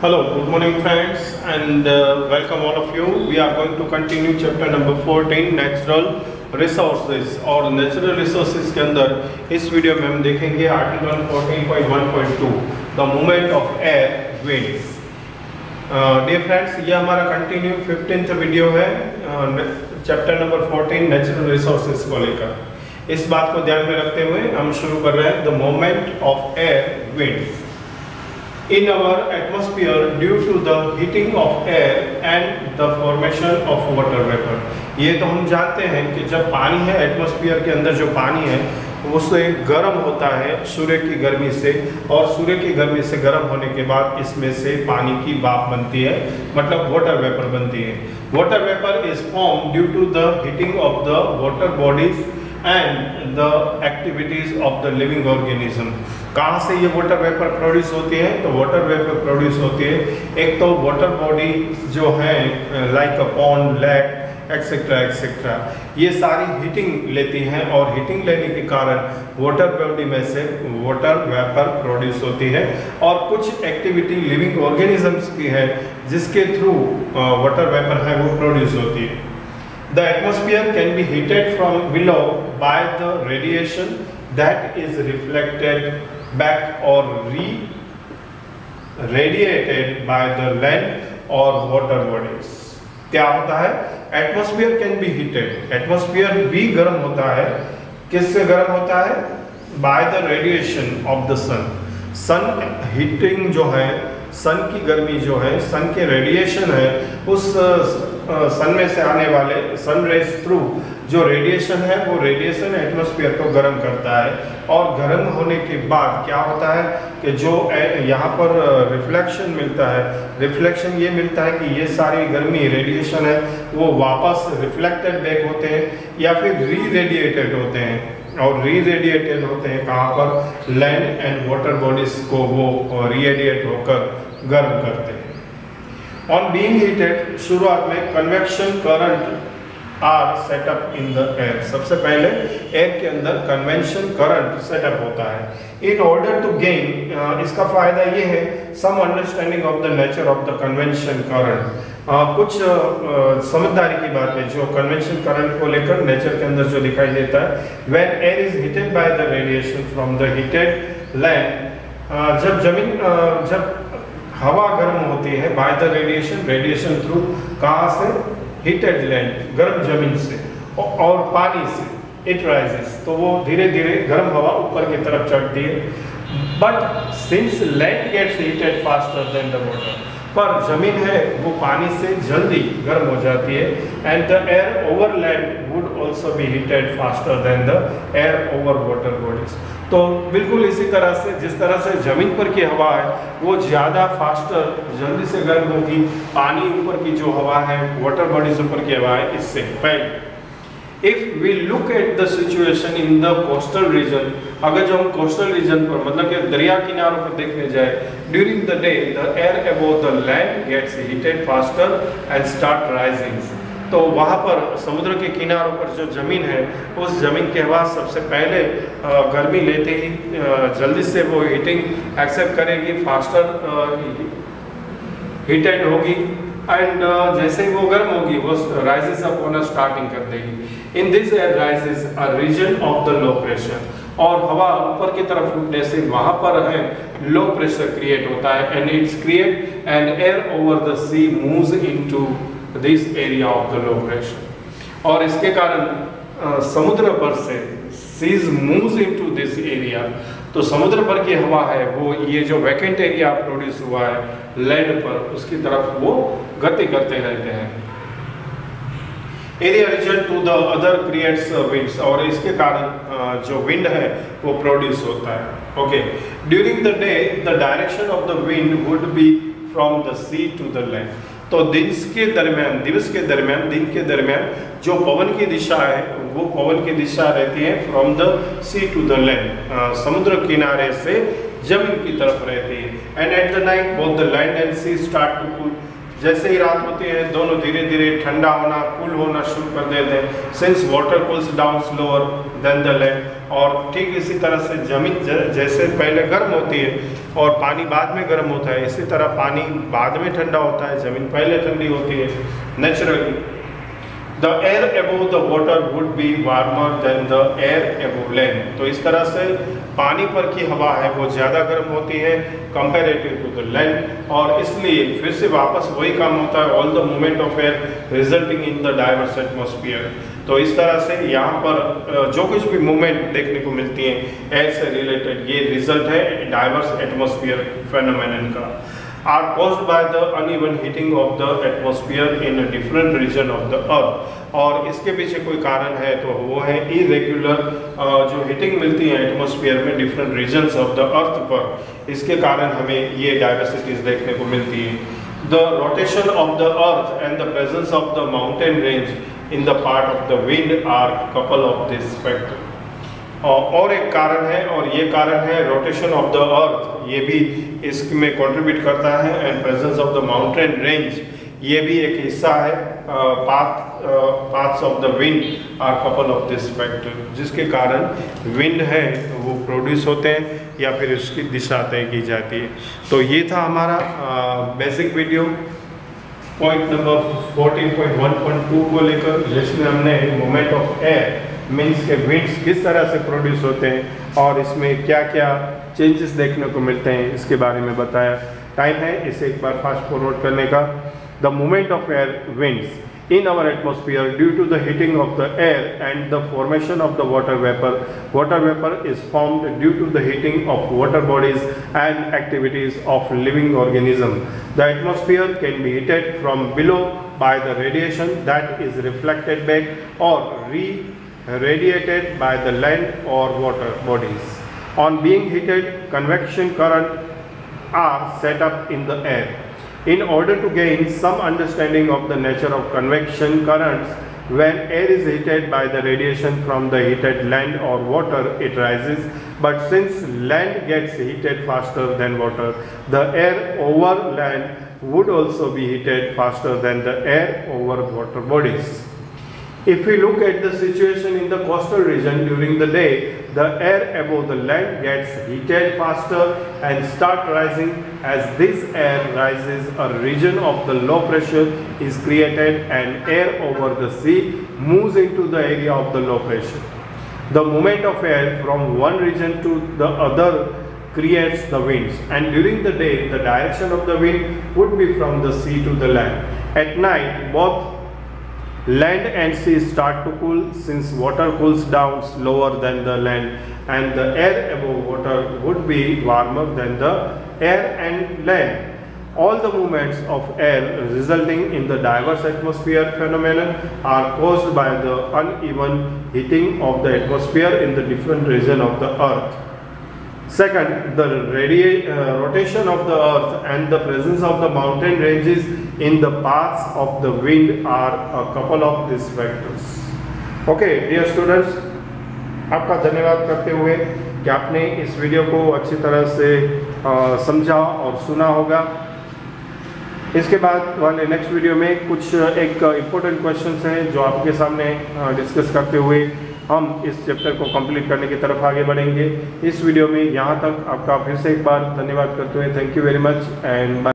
Hello, good morning friends and welcome all of you. We are going to continue chapter number 14 natural resources और natural resources के अंदर इस video में हम देखेंगे article 14.1.2 the movement of air winds. Dear friends, ये हमारा continue 15th video है चैप्टर नंबर 14 नेचुरल रिसोर्सेज को लेकर। इस बात को ध्यान में रखते हुए हम शुरू कर रहे हैं the movement of air winds in our atmosphere due to the heating of air and the formation of water vapor। ये तो हम जानते हैं कि जब पानी है एटमॉस्फेयर के अंदर, जो पानी है उससे गर्म होता है सूर्य की गर्मी से, और सूर्य की गर्मी से गर्म होने के बाद इसमें से पानी की भाप बनती है, मतलब वाटर वेपर बनती है। Water vapour is form due to the heating of the water bodies and the activities of the living organism. कहाँ से ये वाटर वेपर प्रोड्यूस होती है? तो वाटर वेपर प्रोड्यूस होती है एक तो वाटर बॉडी जो है like a pond, lake etcetera etcetera, ये सारी हीटिंग लेती हैं और हीटिंग लेने के कारण वाटर बॉडी में से वाटर वेपर प्रोड्यूस होती है, और कुछ एक्टिविटी लिविंग ऑर्गेनिजम्स की है जिसके थ्रू वाटर वेपर है वो प्रोड्यूस होती है। The atmosphere can be heated from below by the radiation that is reflected back or radiated by the land or water bodies। क्या होता है? Atmosphere can be heated, atmosphere भी गर्म होता है। किससे गर्म होता है? By the radiation of the sun. Sun heating जो है, सन की गर्मी जो है, सन के रेडिएशन है, उस सन में से आने वाले सन रेज थ्रू जो रेडिएशन है वो रेडिएशन एटमॉस्फेयर को गर्म करता है, और गर्म होने के बाद क्या होता है कि जो यहाँ पर रिफ्लेक्शन मिलता है, रिफ्लेक्शन ये मिलता है कि ये सारी गर्मी रेडिएशन है वो वापस रिफ्लेक्टेड बैक होते हैं या फिर री रेडिएटेड होते हैं, और री रेडिएटेड होते हैं कहाँ पर? लैंड एंड वाटर बॉडीज को वो रेडिएट होकर गर्म करते हैं। ऑन बीइंग हीटेड, शुरुआत में convection current are set up in the air. सबसे पहले एयर के अंदर कन्वेंशन करंट सेटअप होता है। इन ऑर्डर टू गेन, इसका फायदा ये है some understanding of the nature of the convention current. कुछ समझदारी की बात है जो कन्वेंशन करंट को लेकर नेचर के अंदर जो दिखाई देता है। When air is heated bye the radiation from the heated land, जब हवा गर्म होती है by the radiation, radiation through, कहाँ से? हीटेड लैंड, गर्म जमीन से और पानी से, इट राइजेस, तो वो धीरे धीरे गर्म हवा ऊपर की तरफ चढ़ती है। But since land gets heated faster than the water, पर जमीन है वो पानी से जल्दी गर्म हो जाती है। And the air over land would also be heated faster than the air over water bodies. तो बिल्कुल इसी तरह से जिस तरह से जमीन पर की हवा है वो ज़्यादा फास्टर जल्दी से गर्म होगी, पानी ऊपर की जो हवा है, वाटर बॉडीज ऊपर की हवा है, इससे पहले। If we look at the situation in the coastal region, अगर जो हम कोस्टल रीजन पर मतलब कि दरिया किनारों पर देखने जाए, during the day the air above the land gets heated faster and start rising. तो वहाँ पर समुद्र के किनारों पर जो ज़मीन है उस ज़मीन की हवा सबसे पहले गर्मी लेते ही जल्दी से वो हीटिंग एक्सेप्ट करेगी, फास्टर हीटेड होगी, एंड जैसे ही वो गर्म होगी वो राइजेस अप होना स्टार्टिंग कर देगी। In this air rises a region of the low pressure, और हवा ऊपर की तरफ उठने से वहाँ पर है लो प्रेशर क्रिएट होता है, and it's create and air over the sea moves into this area of the low pressure, और इसके कारण समुद्र पर से seas moves into this area, तो समुद्र पर की हवा है वो ये जो वैकेंट एरिया प्रोड्यूस हुआ है लैंड पर उसकी तरफ वो गति करते रहते हैं। Area region to the other creates winds, और इसके कारण जो विंड है वो प्रोड्यूस होता है। Okay, during the day the direction of the wind would be from the sea to the land. तो दिवस के दरमियान दिन के दरमियान जो पवन की दिशा है वो पवन की दिशा रहती है from the sea to the land, समुद्र किनारे से जमीन की तरफ रहती है। And at the night both the land and sea start to cool, जैसे ही रात होती है दोनों धीरे धीरे ठंडा होना, कूल होना शुरू कर देते हैं। Since water cools down slower then the land, और ठीक इसी तरह से जमीन जैसे पहले गर्म होती है और पानी बाद में गर्म होता है, इसी तरह पानी बाद में ठंडा होता है, जमीन पहले ठंडी होती है naturally. The air above the water would be warmer than the air above land. तो इस तरह से पानी पर की हवा है वो ज़्यादा गर्म होती है कंपेरेटिव टू द लैंड, और इसलिए फिर से वापस वही काम होता है, all the movement of air resulting in the diverse atmosphere. तो इस तरह से यहाँ पर जो कुछ भी मूवमेंट देखने को मिलती है एयर से रिलेटेड, ये रिजल्ट है डाइवर्स एटमॉस्फेयर फेनोमेनन का। are caused by the uneven heating of the atmosphere in a different region of the earth। और इसके पीछे कोई कारण है तो वो है इरेग्युलर जो हीटिंग मिलती है एटमॉस्फेयर में different regions of the earth पर, इसके कारण हमें ये डाइवर्सिटीज देखने को मिलती है। The rotation of the earth and the presence of the mountain range in the part of the wind are couple of this factor. और एक कारण है, और ये कारण है रोटेशन ऑफ द अर्थ, ये भी इसमें कंट्रीब्यूट करता है, and presence of the mountain range ये भी एक हिस्सा है। Paths of the wind are couple of this factor, जिसके कारण विंड है वो प्रोड्यूस होते हैं या फिर उसकी दिशा तय की जाती है। तो ये था हमारा बेसिक वीडियो पॉइंट नंबर 14.1.2 को लेकर, जिसमें हमने मोमेंट ऑफ एयर मीन्स के विंड्स किस तरह से प्रोड्यूस होते हैं और इसमें क्या क्या चेंजेस देखने को मिलते हैं इसके बारे में बताया। टाइम है इसे एक बार फास्ट फॉरवर्ड करने का। The movement of air winds in our atmosphere due to the heating of the air and the formation of the water vapour. Water vapour is formed due to the heating of water bodies and activities of living organism. The atmosphere can be heated from below by the radiation that is reflected back और radiated by the land or water bodies. On being heated, convection current are set up in the air. In order to gain some understanding of the nature of convection currents, when air is heated by the radiation from the heated land or water, it rises. But since land gets heated faster than water, the air over land would also be heated faster than the air over water bodies. If we look at the situation in the coastal region during the day, the air above the land gets heated faster and start rising. As this air rises, a region of the low pressure is created and air over the sea moves into the area of the low pressure. The movement of air from one region to the other creates the winds, and during the day the direction of the wind would be from the sea to the land. At night, both land and sea start to cool, since water cools down slower than the land, and the air above water would be warmer than the air and land. All the movements of air resulting in the diverse atmosphere phenomenon are caused by the uneven heating of the atmosphere in the different regions of the earth. Second, the rotation of the earth and the presence of the mountain ranges in the paths of the wind are a couple of these factors. Okay, dear students, आपका धन्यवाद करते हुए कि आपने इस video को अच्छी तरह से समझा और सुना होगा। इसके बाद वाले नेक्स्ट वीडियो में कुछ एक इम्पोर्टेंट क्वेश्चंस हैं जो आपके सामने डिस्कस करते हुए हम इस चैप्टर को कंप्लीट करने की तरफ आगे बढ़ेंगे। इस वीडियो में यहाँ तक आपका फिर से एक बार धन्यवाद करते हुए thank you very much and